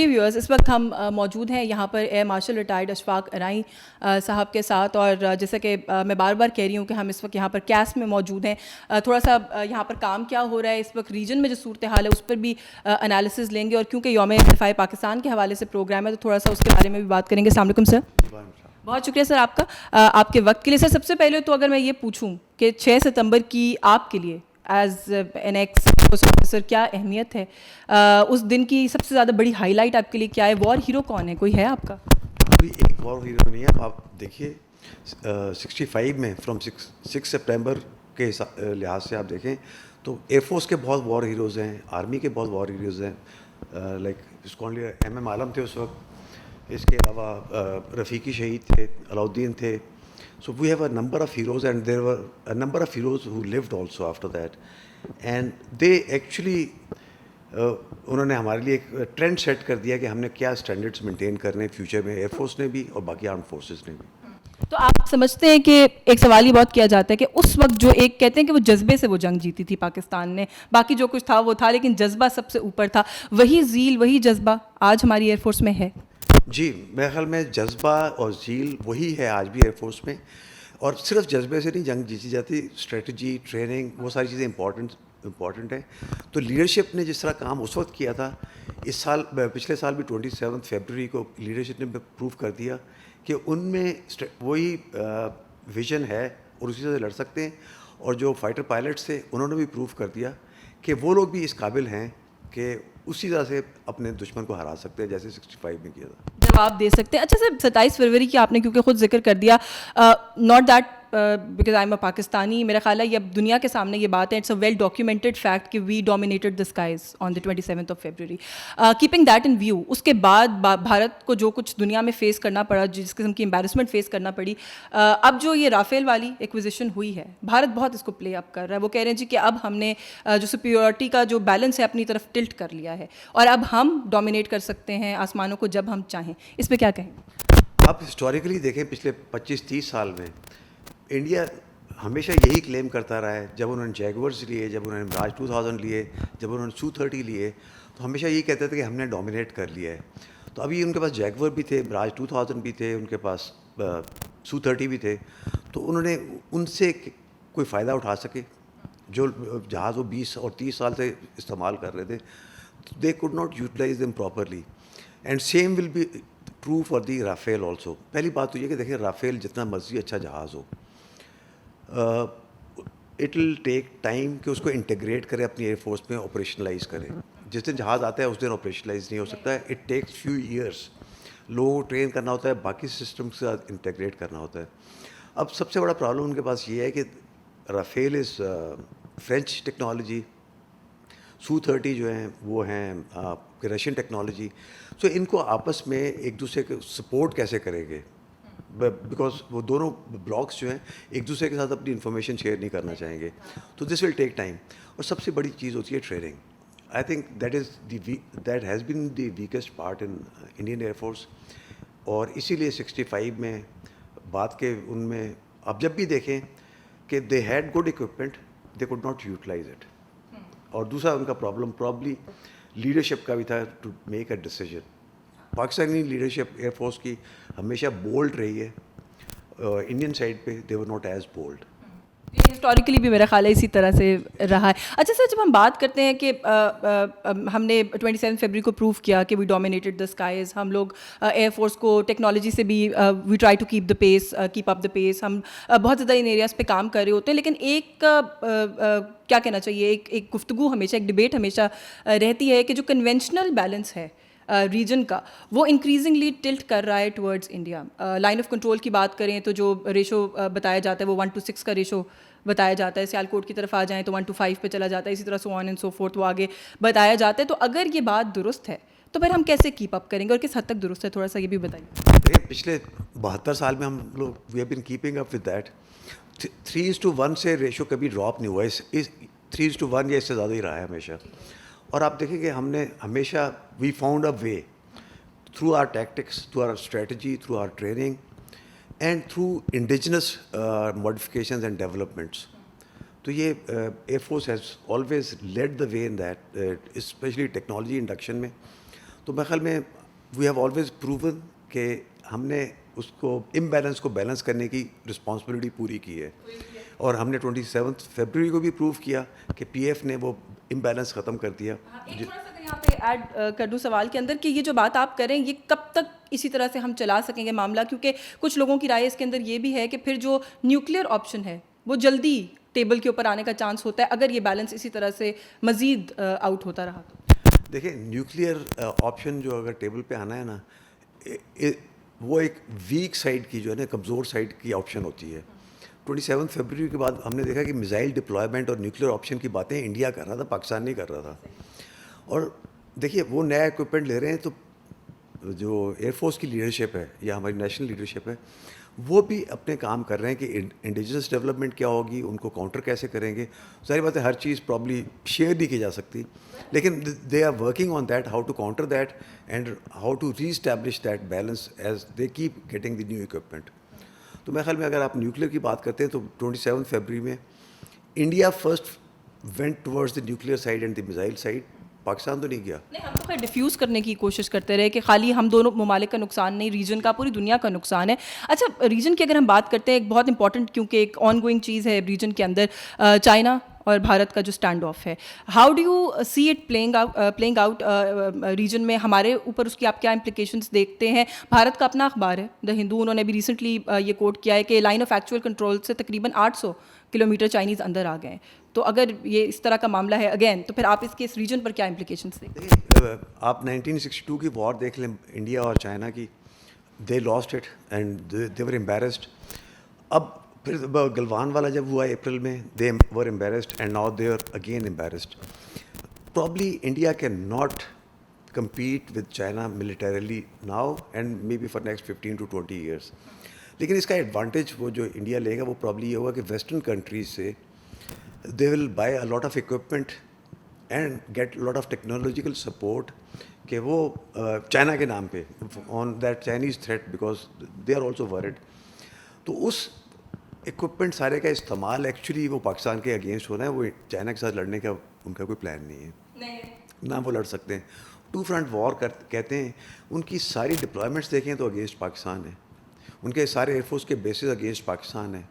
جی viewers, اس وقت ہم موجود ہیں یہاں پر air marshal retired Ishfaq Arai صاحب کے ساتھ، اور جیسا کہ میں بار بار کہہ رہی ہوں کہ ہم اس وقت یہاں پر کیس میں موجود ہیں. تھوڑا سا یہاں پر کام کیا ہو رہا ہے اس وقت ریجن میں، جو صورتحال ہے اس پر بھی انالیسز لیں گے، اور کیونکہ یوم دفاع پاکستان کے حوالے سے پروگرام ہے تو تھوڑا سا اس کے بارے میں بھی بات کریں گے. السلام علیکم سر. بہت شکریہ سر آپ کا، آپ کے وقت کے لیے. سر سب سے پہلے تو اگر میں یہ پوچھوں کہ 6 ستمبر کی آپ کے لیے ایز این ایکس آفیسر کیا اہمیت ہے، اس دن کی سب سے زیادہ بڑی ہائی لائٹ آپ کے لیے کیا ہے؟ وار ہیرو کون ہے، کوئی ہے آپ کا؟ ابھی ایک وار ہیرو نہیں ہے. آپ دیکھیے 65 میں فرام 6 سپٹمبر کے لحاظ سے آپ دیکھیں تو ایئر فورس کے بہت وار ہیروز ہیں، آرمی کے بہت وار ہیروز ہیں. لائک ایم عالم تھے اس وقت، اس کے علاوہ رفیقی شہید تھے، علاؤدین تھے. So we have a number of heroes, and there were a number of heroes who lived also after that, and they actually انہوں نے ہمارے لیے ایک ٹرینڈ سیٹ کر دیا کہ ہم نے کیا اسٹینڈرڈس مینٹین کرنے فیوچر میں، ایئر فورس نے بھی اور باقی آرم فورسز نے بھی. تو آپ سمجھتے ہیں کہ ایک سوال یہ بہت کیا جاتا ہے کہ اس وقت جو ایک کہتے ہیں کہ وہ جذبے سے وہ جنگ جیتی تھی پاکستان نے، باقی جو کچھ تھا وہ تھا لیکن جذبہ سب سے اوپر تھا، وہی ذیل وہی جذبہ آج ہماری ایئر فورس میں ہے؟ جی میرے خیال میں جذبہ اور ذیل وہی ہے آج بھی ایئر فورس میں. اور صرف جذبے سے نہیں جنگ جیتی جاتی، اسٹریٹجی، ٹریننگ، وہ ساری چیزیں امپورٹنٹ ہیں. تو لیڈرشپ نے جس طرح کام اس وقت کیا تھا، اس سال پچھلے سال بھی 27 فیبروری کو لیڈرشپ نے پروو کر دیا کہ ان میں وہی ویژن ہے اور اسی سے لڑ سکتے ہیں. اور جو فائٹر پائلٹس تھے انہوں نے بھی پروو کر دیا کہ وہ لوگ بھی اس قابل ہیں کہ اسی طرح سے اپنے دشمن کو ہرا سکتے ہیں جیسے 65 میں کیا تھا. جواب دے سکتے ہیں. اچھا سر، 27 فروری کی آپ نے کیونکہ خود ذکر کر دیا، not that because I am a Pakistani, میرا خیال ہے یہ اب دنیا کے سامنے یہ بات ہے، it's a well documented fact کہ we dominated the skies on the 27 February. Keeping that in view, اس کے بعد بھارت کو جو کچھ دنیا میں فیس کرنا پڑا، جس قسم کی امبیرسمنٹ فیس کرنا پڑی، اب جو یہ رافیل والی ایکوزیشن ہوئی ہے، بھارت بہت اس کو پلے اپ کر رہا ہے. وہ کہہ رہے ہیں جی کہ اب ہم نے جو سپیورٹی کا جو بیلنس ہے اپنی طرف ٹلٹ کر لیا ہے اور اب ہم ڈومینیٹ کر سکتے ہیں آسمانوں کو جب ہم چاہیں. اس پہ کیا کہیں؟ آپ ہسٹوریکلی دیکھیں پچھلے 25-30 سال میں انڈیا ہمیشہ یہی کلیم کرتا رہا ہے. جب انہوں نے جیگورز لیے، جب انہوں نے مراج 2000 لیے، جب انہوں نے سو-30 لیے، تو ہمیشہ یہی کہتے تھے کہ ہم نے ڈومینیٹ کر لیا ہے. تو ابھی ان کے پاس جیگور بھی تھے، مراج 2000 بھی تھے، ان کے پاس سو-30 بھی تھے. تو انہوں نے ان سے کوئی فائدہ اٹھا سکے؟ جو جہاز وہ 20 اور 30 سال سے استعمال کر رہے تھے، they could not utilize them properly. And same will be true for the Rafale also. پہلی بات تو یہ کہ دیکھیں رافیل جتنا مرضی اچھا جہاز ہو، اٹ ول ٹیک ٹائم کہ اس کو انٹیگریٹ کرے اپنی ایئر فورس میں، آپریشنلائز کرے. جس دن جہاز آتا ہے اس دن آپریشنلائز نہیں ہو سکتا ہے. It takes few years. لوگوں کو ٹرین کرنا ہوتا ہے، باقی سسٹم کے ساتھ انٹیگریٹ کرنا ہوتا ہے. اب سب سے بڑا پرابلم ان کے پاس یہ ہے کہ رافیل از فرینچ ٹیکنالوجی، سو-30 جو ہیں وہ ہیں رشین ٹیکنالوجی. سو ان کو آپس میں ایک دوسرے کے سپورٹ کیسے کریں گے؟ بیکاز وہ دونوں بلاکس جو ہیں ایک دوسرے کے ساتھ اپنی انفارمیشن شیئر نہیں کرنا چاہیں گے. تو دس ول ٹیک ٹائم. اور سب سے بڑی چیز ہوتی ہے training. I think that has been the ویکسٹ part in Indian air force. اور اسی لیے 65 میں بات کے ان میں آپ جب بھی دیکھیں کہ they had good equipment, they could not utilize it. اور دوسرا ان کا پرابلم پرابلی لیڈرشپ کا بھی تھا، to make a decision. Pakistani leadership air force کی ہمیشہ بولڈ رہی ہے، انڈین سائڈ پہ they were not as bold. Historically بھی میرا خیال ہے اسی طرح سے رہا ہے. اچھا سر، جب ہم بات کرتے ہیں کہ ہم نے 27 فیبروری کو پروو کیا کہ وی ڈومینیٹڈ دا اسکائز، ہم لوگ ایئر فورس کو ٹیکنالوجی سے بھی we try to keep the pace, keep up the pace, ہم بہت زیادہ ان ایریاز پہ کام کر رہے ہوتے ہیں. لیکن ایک کیا کہنا چاہیے، ایک گفتگو ہمیشہ، ایک ڈبیٹ ہمیشہ رہتی ہے کہ جو کنونشنل بیلنس ہے ریجن کا، وہ انکریزنگلی ٹلٹ کر رہا ہے towards India. Line of control کی بات کریں تو جو ریشو بتایا جاتا ہے وہ 1:6 کا ریشو بتایا جاتا ہے. سیالکوٹ کی طرف آ جائیں تو 1:5 پہ چلا جاتا ہے. اسی طرح سو آن اینڈ سو فورتھ وہ آگے بتایا جاتا ہے. تو اگر یہ بات درست ہے تو پھر ہم کیسے کیپ اپ کریں گے اور کس حد تک درست ہے؟ تھوڑا سا یہ بھی بتائیے. پچھلے 72 سال میں ہم لوگ we have been keeping up with that. 3:1 سے ریشو کبھی ڈراپ نہیں ہوا. 3:1 یا اس سے زیادہ ہی رہا ہے ہمیشہ. اور آپ دیکھیں کہ ہم نے ہمیشہ we found a way through our tactics, through our strategy, through our training and through indigenous modifications and developments. تو یہ air force has always led the way in that, specially technology induction میں. تو میرے خیال میں we have always proven کہ ہم نے اس کو امبیلنس کو بیلنس کرنے کی رسپانسبلٹی پوری کی ہے, اور ہم نے 27 فیبروری کو بھی پروو کیا کہ پی ایف نے وہ امبیلنس ختم کر دیا. یہاں پہ ایڈ کر دوں سوال کے اندر کہ یہ جو بات آپ کریں یہ کب تک اسی طرح سے ہم چلا سکیں گے معاملہ, کیونکہ کچھ لوگوں کی رائے اس کے اندر یہ بھی ہے کہ پھر جو نیوکلیئر آپشن ہے وہ جلدی ٹیبل کے اوپر آنے کا چانس ہوتا ہے اگر یہ بیلنس اسی طرح سے مزید آؤٹ ہوتا رہا تو. دیکھیں نیوکلیئر آپشن جو اگر ٹیبل پہ آنا ہے نا, وہ ایک ویک سائڈ کی جو ہے نا, کمزور سائڈ کی آپشن ہوتی ہے. 27 فیبروری کے بعد ہم نے دیکھا کہ میزائل ڈپلائمنٹ اور نیوکلیئر آپشن کی باتیں انڈیا کر رہا تھا, پاکستان نہیں کر رہا تھا. اور دیکھیے وہ نیا اکوپمنٹ لے رہے ہیں, تو جو ایئر فورس کی لیڈرشپ ہے یا ہماری نیشنل لیڈرشپ ہے وہ بھی اپنے کام کر رہے ہیں کہ انڈیجنس ڈیولپمنٹ کیا ہوگی, ان کو کاؤنٹر کیسے کریں گے. ظاہر بات ہے ہر چیز پرابلی شیئر نہیں کی جا سکتی, لیکن they are working on that, how to counter that and how to reestablish that balance as they keep getting the new equipment. تو میرے خیال میں اگر آپ نیوکلیئر کی بات کرتے ہیں تو 27 فیبروری میں India first went towards the nuclear side and the missile side. Pakistan تو نہیں گیا. نہیں, ہم تو خیر ڈیفیوز کرنے کی کوشش کرتے رہے کہ خالی ہم دونوں ممالک کا نقصان نہیں, ریجن کا, پوری دنیا کا نقصان ہے. اچھا ریجن کی اگر ہم بات کرتے ہیں, ایک بہت امپورٹنٹ کیونکہ ایک آن گوئنگ چیز ہے ریجن کے اندر, چائنا اور بھارت کا جو اسٹینڈ آف ہے, how do you see it playing out region میں, ہمارے اوپر اس کی آپ کیا امپلیکیشنس دیکھتے ہیں؟ بھارت کا اپنا اخبار ہے دا ہندو, انہوں نے بھی ریسنٹلی یہ کوٹ کیا ہے کہ لائن آف ایکچوئل کنٹرول سے تقریباً 800 کلومیٹر چائنیز اندر آ گئے ہیں. تو اگر یہ اس طرح کا معاملہ ہے اگین, تو پھر آپ اس کے اس ریجن پر کیا امپلیکیشنس دیکھتے ہیں؟ آپ 1962 کی وار دیکھ لیں انڈیا اور چائنا کی, they lost it and they were embarrassed. اب پھر گلوان والا جب ہوا اپریل میں, they were embarrassed and now they are again embarrassed. Probably India can not compete with China militarily now and maybe for next 15 to 20 years. لیکن اس کا advantage وہ جو انڈیا لے گا وہ پرابلی یہ ہوگا کہ ویسٹرن کنٹریز سے they will buy a lot of equipment and get lot of technological support کہ وہ چائنا کے نام پہ on that Chinese threat, because they are also worried. تو اس اکوپمنٹ سارے کا استعمال ایکچولی وہ پاکستان کے اگینسٹ ہونا ہے, وہ چائنا کے ساتھ لڑنے کا ان کا کوئی پلان نہیں ہے, نہ وہ لڑ سکتے ہیں. ٹو فرنٹ وار کہتے ہیں, ان کی ساری ڈپلائمنٹس دیکھیں تو اگینسٹ پاکستان ہے, ان کے سارے ایئر فورس کے بیسز اگینسٹ پاکستان ہے,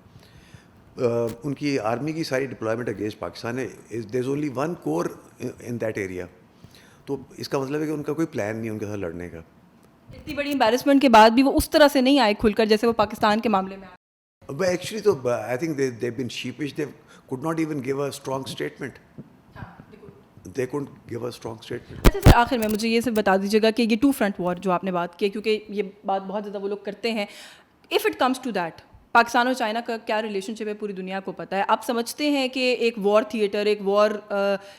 ان کی آرمی کی ساری ڈپلائمنٹ اگینسٹ پاکستان ہے. There is only one corps in that area. تو اس کا مطلب ہے کہ ان کا کوئی پلان نہیں ہے ان کے ساتھ لڑنے کا. اتنی بڑی امبیرسمنٹ کے بعد بھی وہ اس طرح سے نہیں آئے کھل کر جیسے وہ پاکستان کے معاملے میں آئے. ایکچولی تو I think they been sheepish, they could not even give a strong statement. They couldn't give a strong statement. اچھا سر, آخر میں مجھے یہ سب بتا دیجیے گا کہ یہ ٹو فرنٹ وار جو آپ نے بات کی, کیونکہ یہ بات بہت زیادہ وہ لوگ کرتے ہیں, if it comes to that, Pakistan اور چائنا کا کیا ریلیشن شپ ہے پوری دنیا کو پتہ ہے. آپ سمجھتے ہیں کہ ایک وار تھیٹر, ایک وار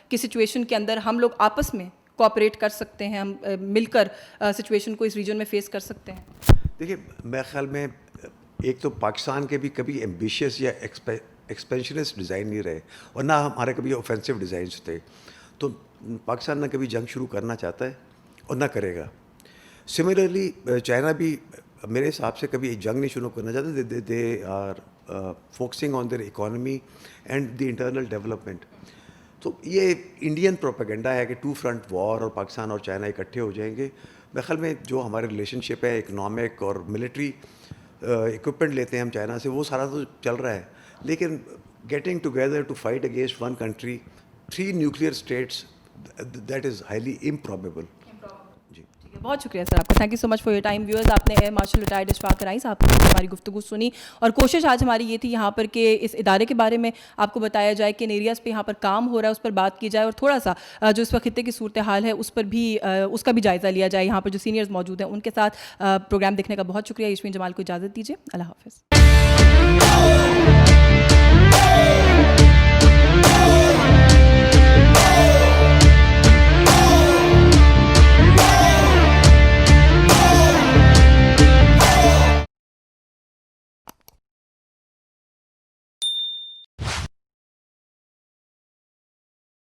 کی سچویشن کے اندر ہم لوگ آپس میں کوآپریٹ کر سکتے ہیں, ہم مل کر سچویشن کو اس ریجن میں فیس کر سکتے ہیں؟ دیکھیے میرے خیال میں ایک تو پاکستان کے بھی کبھی ایمبیشیس یا ایکسپینشنسٹ ڈیزائن نہیں رہے, اور نہ ہمارے کبھی اوفینسو ڈیزائنس تھے. تو پاکستان نہ کبھی جنگ شروع کرنا چاہتا ہے اور نہ کرے گا. سملرلی چائنا بھی میرے حساب سے کبھی جنگ نہیں شروع کرنا چاہتے. They are focusing on their economy and the internal development. تو یہ انڈین پروپیگنڈا ہے کہ ٹو فرنٹ وار اور پاکستان اور چائنا اکٹھے ہو جائیں گے. میرے خیال میں جو ہمارے ریلیشن شپ ہے اکنامک اور ملٹری اکوپمنٹ لیتے ہیں ہم چائنا سے, وہ سارا تو چل رہا ہے, لیکن getting together to fight against one country, 3 nuclear states, that is highly improbable. جی بہت شکریہ سر آپ کا, thank you so much for your time. Viewers, آپ نے air marshal retired Ashfaq Rais آپ نے ہماری گفتگو سنی, اور کوشش آج ہماری یہ تھی یہاں پر کہ اس ادارے کے بارے میں آپ کو بتایا جائے کہ ان ایریاز پہ یہاں پر کام ہو رہا ہے اس پر بات کی جائے, اور تھوڑا سا جو اس وقت خطے کی صورتحال ہے اس پر بھی اس کا بھی جائزہ لیا جائے. یہاں پر جو سینئرز موجود ہیں ان کے ساتھ پروگرام دیکھنے کا بہت شکریہ. یاسمین جمال کو اجازت دیجیے, اللہ حافظ.